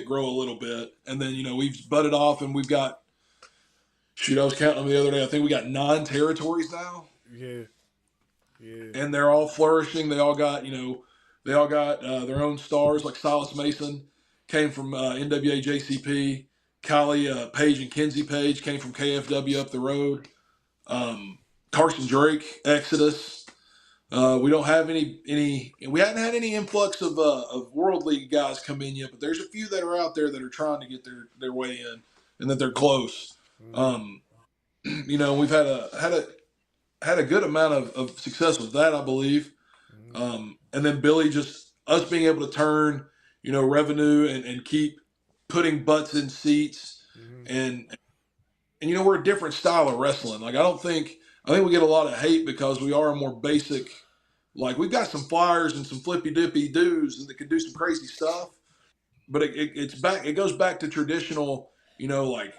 grow a little bit, and then we've butted off, and we've got. Shoot, I was counting them the other day. I think we got 9 territories now, Yeah. Yeah. and they're all flourishing. They all got They all got their own stars. Like Silas Mason came from NWA JCP. Callie Page and Kenzie Page came from KFW up the road. Carson Drake, Exodus. We don't have any. We haven't had any influx of World League guys come in yet, but there's a few that are out there that are trying to get their way in, and that they're close. You know, we've had a good amount of success with that, I believe. And then Billy, just us being able to turn, you know, revenue and keep putting butts in seats, and you know, we're a different style of wrestling. Like I think we get a lot of hate because we are a more basic. Like we've got some flyers and some flippy dippy dudes that can do some crazy stuff, but it goes back to traditional, you know, like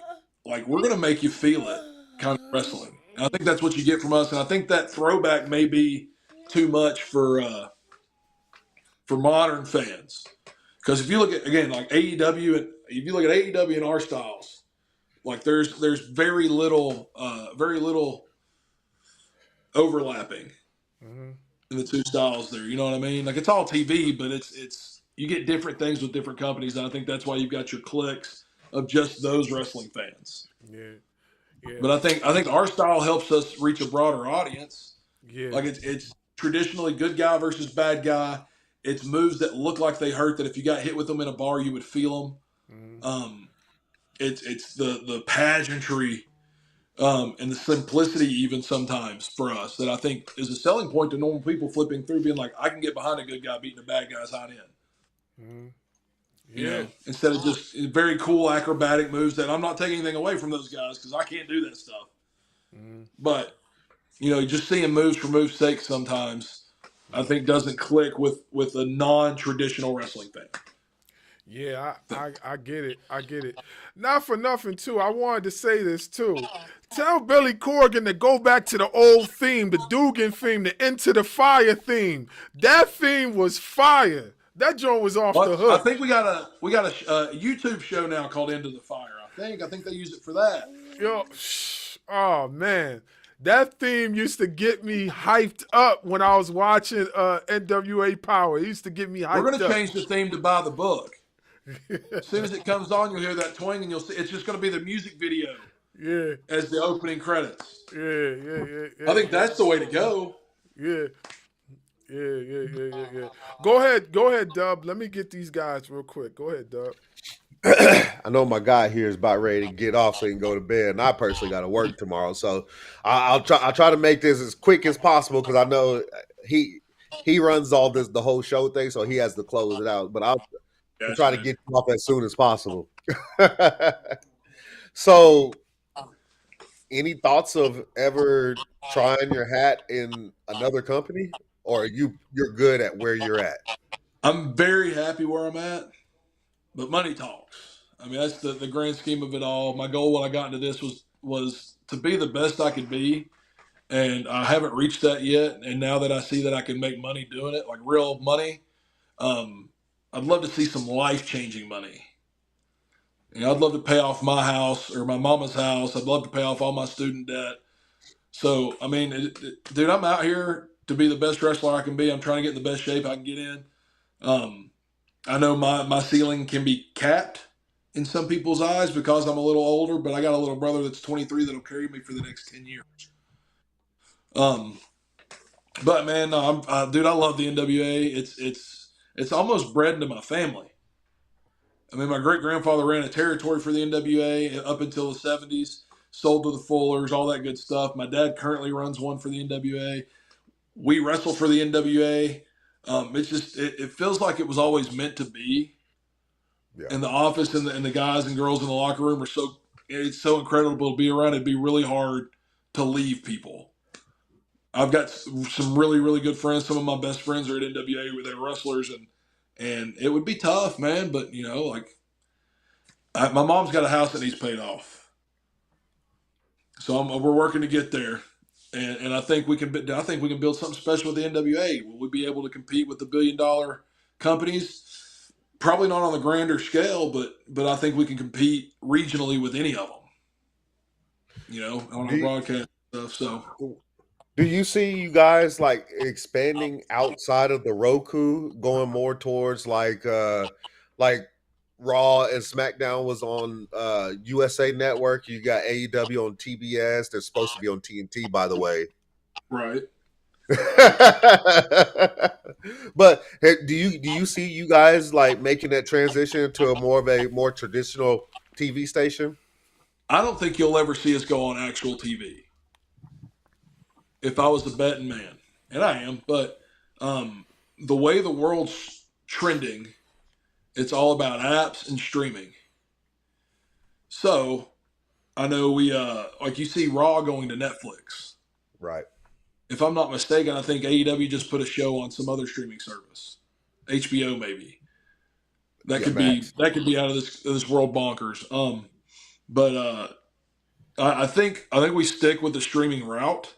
we're gonna make you feel it kind of wrestling. And I think that's what you get from us, and I think that throwback may be too much for modern fans, because if you look at again like AEW, and if you look at AEW and our styles, like there's very little overlapping in the two styles there. You know what I mean? Like it's all TV, but it's you get different things with different companies, and I think that's why you've got your cliques of just those wrestling fans. Yeah. But I think our style helps us reach a broader audience. Yeah. Like it's traditionally good guy versus bad guy. It's moves that look like they hurt, that if you got hit with them in a bar, you would feel them. It's the pageantry and the simplicity even sometimes for us that I think is a selling point to normal people flipping through, being like, I can get behind a good guy beating a bad guy's hind end. You know, instead of just very cool acrobatic moves that I'm not taking anything away from those guys because I can't do that stuff. But, you know, just seeing moves for move's sake sometimes I think doesn't click with a non-traditional wrestling fan. Yeah, I get it. I get it. Not for nothing, too. I wanted to say this, too. Tell Billy Corgan to go back to the old theme, the Dugan theme, the Into the Fire theme. That theme was fire. That joint was off the hook. I think we got a YouTube show now called Into the Fire. I think they use it for that. Yo, oh man, that theme used to get me hyped up when I was watching NWA Power. It used to get me hyped up. We're gonna change the theme to By the Book. As soon as it comes on, you'll hear that twang, and you'll see it's just gonna be the music video. Yeah. As the opening credits. Yeah. I think that's the way to go. Yeah. Go ahead, Dub. Let me get these guys real quick. Go ahead, Dub. I know my guy here is about ready to get off so he can go to bed, and I personally got to work tomorrow. So I'll try to make this as quick as possible because I know he runs the whole show thing, so he has to close it out. But I'll try to get you off as soon as possible. So, any thoughts of ever trying your hat in another company? Or you're good at where you're at? I'm very happy where I'm at, but money talks. I mean, that's the grand scheme of it all. My goal when I got into this was to be the best I could be, and I haven't reached that yet. And now that I see that I can make money doing it, like real money, I'd love to see some life-changing money. You know, I'd love to pay off my house or my mama's house. I'd love to pay off all my student debt. So, I mean, dude, I'm out here to be the best wrestler I can be. I'm trying to get in the best shape I can get in. I know my ceiling can be capped in some people's eyes because I'm a little older, but I got a little brother that's 23 that'll carry me for the next 10 years. But man, dude, I love the NWA. It's almost bred into my family. I mean, my great grandfather ran a territory for the NWA up until the 70s, sold to the Fullers, all that good stuff. My dad currently runs one for the NWA. We wrestle for the NWA. It's just it feels like it was always meant to be. Yeah. And the office and the guys and girls in the locker room it's so incredible to be around. It'd be really hard to leave people. I've got some really, really good friends. Some of my best friends are at NWA where they're wrestlers, and it would be tough, man. But you know, like my mom's got a house that needs paid off, so we're working to get there. And I think we can build something special with the NWA. Will we be able to compete with the billion-dollar companies? Probably not on the grander scale, but I think we can compete regionally with any of them. You know, on our broadcast stuff. So Do you see you guys like expanding outside of the Roku, going more towards like Raw and SmackDown was on USA Network. You got AEW on TBS. They're supposed to be on TNT, by the way. Right. But hey, do you see you guys like making that transition to a more traditional TV station? I don't think you'll ever see us go on actual TV. If I was a betting man, and I am, but the way the world's trending, it's all about apps and streaming. So I know we like you see Raw going to Netflix. Right. If I'm not mistaken, I think AEW just put a show on some other streaming service, HBO maybe. That Yeah, could Max. be out of this world bonkers. But I think we stick with the streaming route.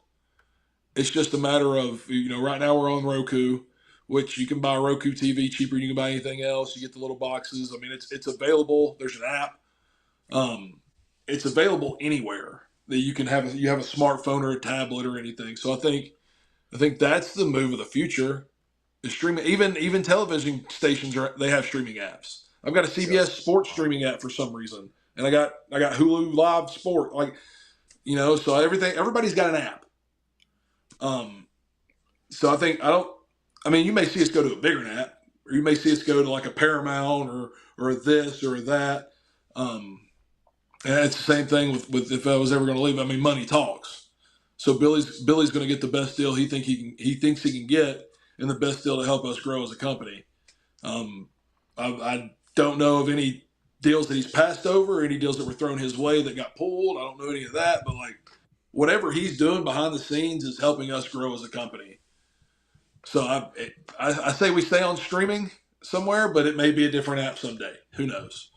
It's just a matter of right now we're on Roku, which you can buy Roku TV cheaper than you can buy anything else. You get the little boxes. I mean, it's available. There's an app. It's available anywhere that you can have. You have a smartphone or a tablet or anything. So I think that's the move of the future. Is streaming. Even television stations they have streaming apps. I've got a CBS Sports streaming app for some reason, and I got Hulu Live Sport. So everybody's got an app. So I mean, you may see us go to a bigger app, or you may see us go to like a Paramount or this or that. And it's the same thing with if I was ever going to leave. I mean, money talks. So Billy's going to get the best deal he thinks he can get, and the best deal to help us grow as a company. I don't know of any deals that he's passed over, or any deals that were thrown his way that got pulled. I don't know any of that, but like whatever he's doing behind the scenes is helping us grow as a company. So I say we stay on streaming somewhere, but it may be a different app someday. Who knows?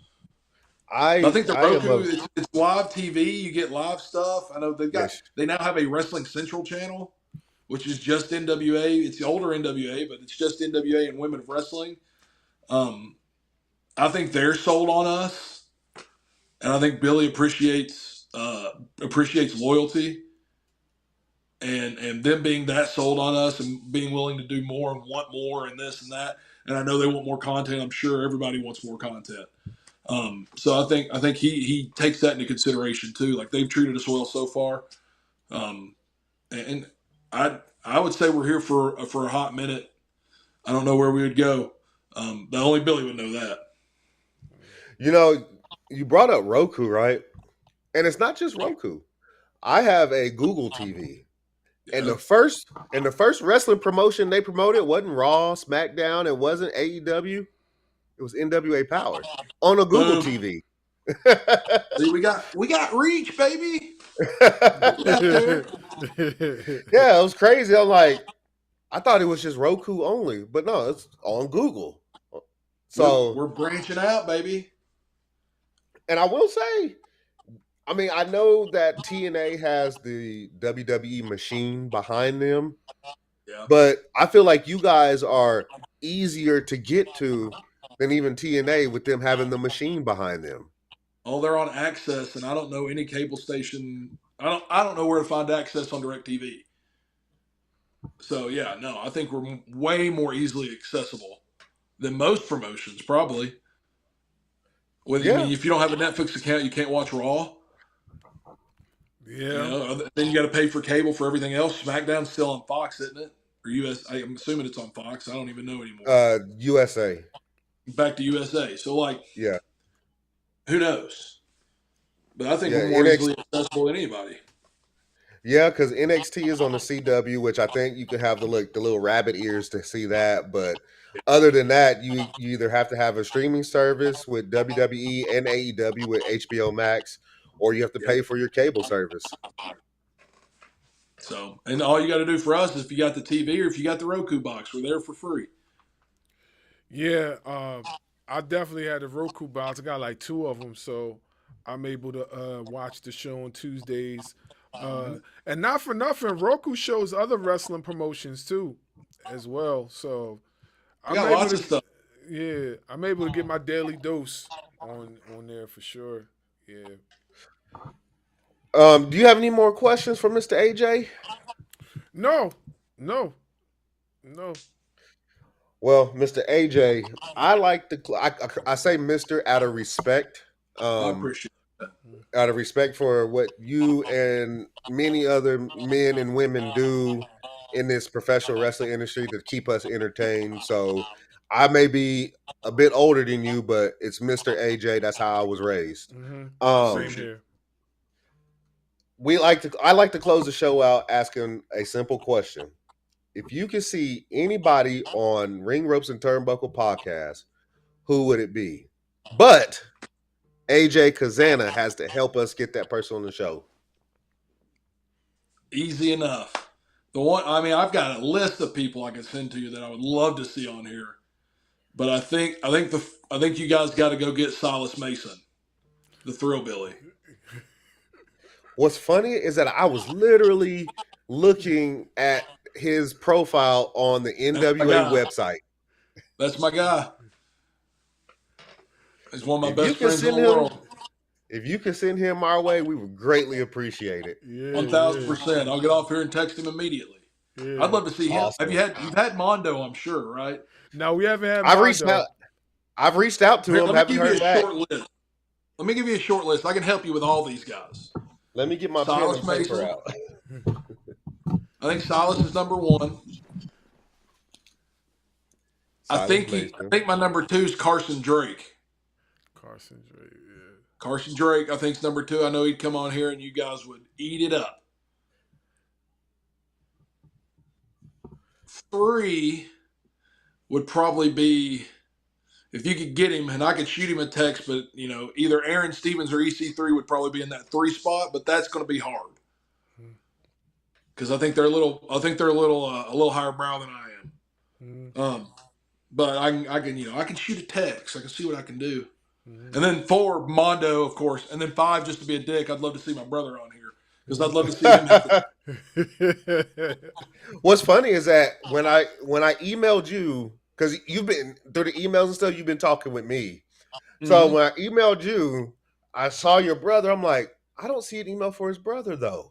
I think the Roku, it's live TV. You get live stuff. I know they now have a Wrestling Central channel, which is just NWA. It's the older NWA, but it's just NWA and Women of Wrestling. I think they're sold on us, and I think Billy appreciates loyalty, and them being that sold on us and being willing to do more and want more and this and that. And I know they want more content. I'm sure everybody wants more content. So I think he takes that into consideration too. Like they've treated us well so far, and I would say we're here for a hot minute. I don't know where we would go. Only Billy would know that. You brought up Roku, right? And it's not just Roku. I have a Google TV, and the first wrestling promotion they promoted wasn't Raw, SmackDown, it wasn't AEW. It was NWA Power on a Google TV. See, we got reach, baby. Yeah, it was crazy. I'm like, I thought it was just Roku only, but no, it's on Google. So we're branching out, baby. And I will say, I mean, I know that TNA has the WWE machine behind them, but I feel like you guys are easier to get to than even TNA with them having the machine behind them. Oh, they're on Access, and I don't know any cable station. I don't know where to find Access on DirecTV. So yeah, no, I think we're way more easily accessible than most promotions, probably. I mean, if you don't have a Netflix account, you can't watch Raw. Yeah. Then you got to pay for cable for everything else. SmackDown's still on Fox, isn't it? Or I'm assuming it's on Fox. I don't even know anymore. USA. Back to USA. So yeah. Who knows? But I think we're more easily accessible than anybody. Yeah, because NXT is on the CW, which I think you could have the little rabbit ears to see that. But other than that, you either have to have a streaming service with WWE and AEW with HBO Max, or you have to pay for your cable service. So, and all you got to do for us is if you got the TV or if you got the Roku box, we're there for free. Yeah, I definitely had a Roku box. I got like 2 of them, so I'm able to watch the show on Tuesdays. And not for nothing, Roku shows other wrestling promotions too, as well. So I got lots of stuff. Yeah, I'm able to get my daily dose on there for sure. Yeah. Do you have any more questions for Mr. AJ? No. Well, Mr. AJ, I like I say Mr. out of respect. I appreciate that. Out of respect for what you and many other men and women do in this professional wrestling industry to keep us entertained. So I may be a bit older than you, but it's Mr. AJ. That's how I was raised. Same here. I like to close the show out asking a simple question. If you could see anybody on Ring Ropes and Turnbuckle Podcast, who would it be? But AJ Cazana has to help us get that person on the show. Easy enough. I've got a list of people I could send to you that I would love to see on here, but I think you guys got to go get Silas Mason, the Thrillbilly. What's funny is that I was literally looking at his profile on the NWA website. That's my guy. He's one of my best friends in the world. If you can send him our way, we would greatly appreciate it. 1,000%. I'll get off here and text him immediately. Yeah. I'd love to see him. Awesome. You've had Mondo, I'm sure, right? No, we haven't had Mondo. I've reached out to him. Let me give you a short list. Let me give you a short list. I can help you with all these guys. Let me get my pen and paper out. I think Silas is number one. I think my number 2 is Carson Drake. Carson Drake, yeah. Carson Drake, I think, is number 2. I know he'd come on here and you guys would eat it up. 3 would probably be, if you could get him, and I could shoot him a text, but either Aaron Stevens or EC3 would probably be in that 3 spot, but that's going to be hard because I think they're a little higher brow than I am. But I can shoot a text. I can see what I can do. And then 4, Mondo, of course, and then 5, just to be a dick, I'd love to see my brother on here because I'd love to see him. What's funny is that when I emailed you, because you've been through the emails and stuff, you've been talking with me. So when I emailed you, I saw your brother. I'm like, I don't see an email for his brother though.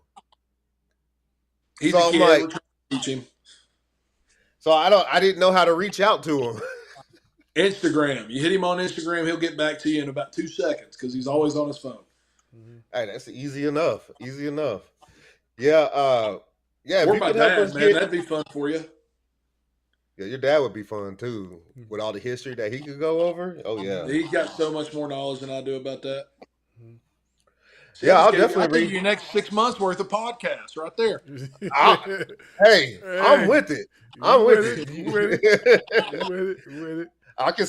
He's a kid. We're trying to teach him. So I didn't know how to reach out to him. Instagram. You hit him on Instagram, he'll get back to you in about 2 seconds because he's always on his phone. Hey, that's easy enough. Easy enough. Yeah. Yeah. Or my dad, man. That'd be fun for you. Yeah, your dad would be fun too, with all the history that he could go over. Oh yeah, he's got so much more knowledge than I do about that. See, yeah, I'll definitely read your next 6 months worth of podcasts right there. Hey, I'm with it. I'm with it. I can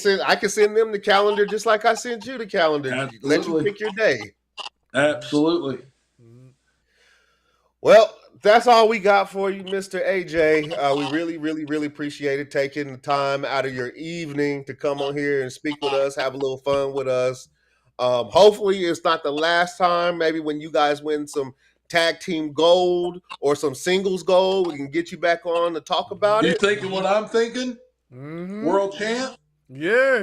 send them the calendar just like I sent you the calendar. Absolutely. Let you pick your day. Absolutely. Well, that's all we got for you, Mr. AJ. We really, really, really appreciate it taking the time out of your evening to come on here and speak with us, have a little fun with us. Hopefully it's not the last time. Maybe when you guys win some tag team gold or some singles gold, we can get you back on to talk about it. You thinking what I'm thinking? World champ? Yeah.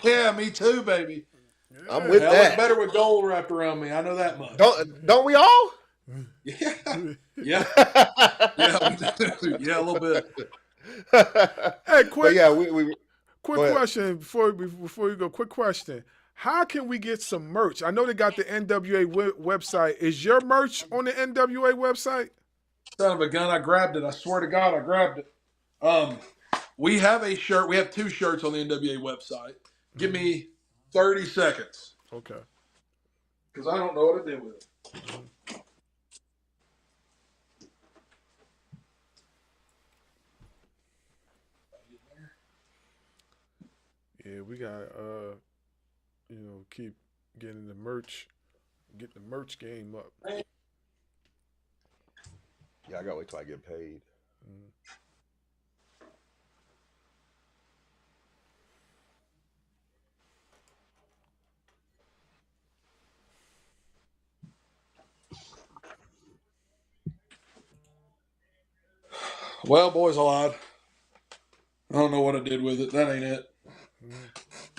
Yeah, me too, baby. Yeah. I'm with that. I look better with gold wrapped around me. I know that much. Don't we all? Yeah. Yeah, a little bit. Hey, quick. But yeah, quick question before you go. Quick question. How can we get some merch? I know they got the NWA website. Is your merch on the NWA website? Son of a gun, I grabbed it. I swear to God, I grabbed it. We have a shirt. We have 2 shirts on the NWA website. Give me 30 seconds. Okay. Because I don't know what to do with it. Yeah, we got keep getting the merch, get the merch game up. Yeah, I gotta wait till I get paid. Well, boys, a lot. I don't know what I did with it. That ain't it.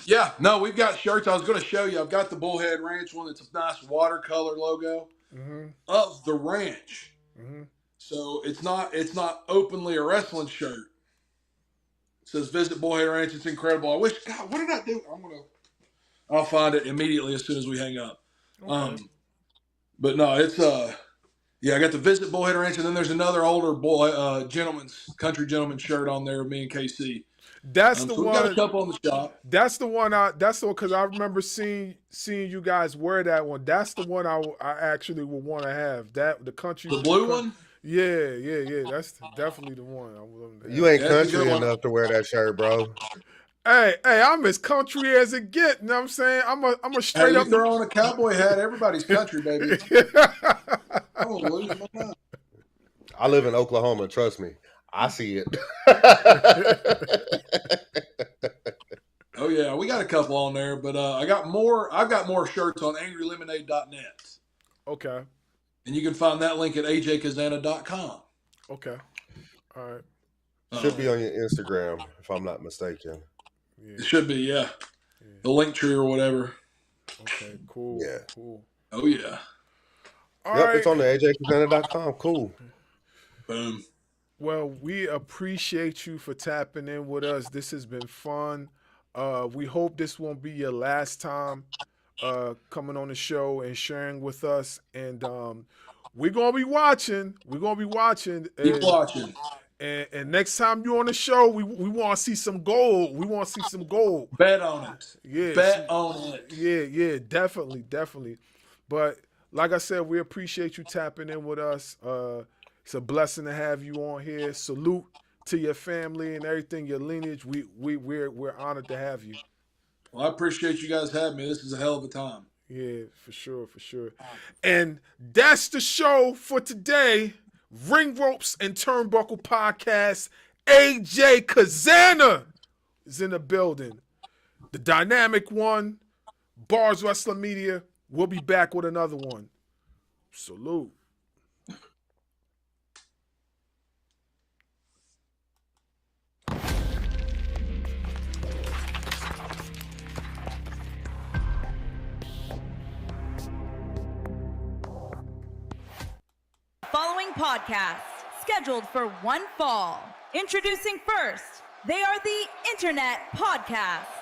Yeah, no, we've got shirts. I was going to show you. I've got the Bullhead Ranch one. It's a nice watercolor logo of the ranch. So it's not openly a wrestling shirt. It says Visit Bullhead Ranch. It's incredible. I wish, God, what did I do? I'll find it immediately as soon as we hang up. Okay. But no, it's I got the Visit Bullhead Ranch, and then there's another older country gentleman shirt on there of me and KC. That's the so one. We got a couple in the shop. That's the one. Because I remember seeing you guys wear that one. That's the one I actually would want to have. That the country. The blue one. Yeah. That's definitely the one. You ain't country enough to wear that shirt, bro. Hey, I'm as country as it get. You know what I'm saying? I'm a straight up. Throw on a cowboy hat. Everybody's country, baby. I'm gonna lose my mind. I live in Oklahoma. Trust me, I see it. Oh yeah, we got a couple on there, but I've got more shirts on angrylemonade.net. Okay. And you can find that link at ajcazana.com. Okay. All right. Should be on your Instagram, if I'm not mistaken. Yeah. It should be, yeah. The link tree or whatever. Okay, cool. Yeah. Cool. Oh, yeah. All right. It's on the ajcazana.com. Cool. Boom. Well, we appreciate you for tapping in with us. This has been fun. We hope this won't be your last time coming on the show and sharing with us. And we're going to be watching. Keep watching. And next time you're on the show, we want to see some gold. Bet on it. Yeah. Bet on it. Yeah, definitely. But like I said, we appreciate you tapping in with us. It's a blessing to have you on here. Salute to your family and everything, your lineage. We're honored to have you. Well, I appreciate you guys having me. This is a hell of a time. Yeah, for sure. And that's the show for today. Ring Ropes and Turnbuckle Podcast. AJ Cazana is in the building. The dynamic one. Bars Wrestling Media. We'll be back with another one. Salute. Following podcast scheduled for one fall. Introducing first, they are the Internet Podcast.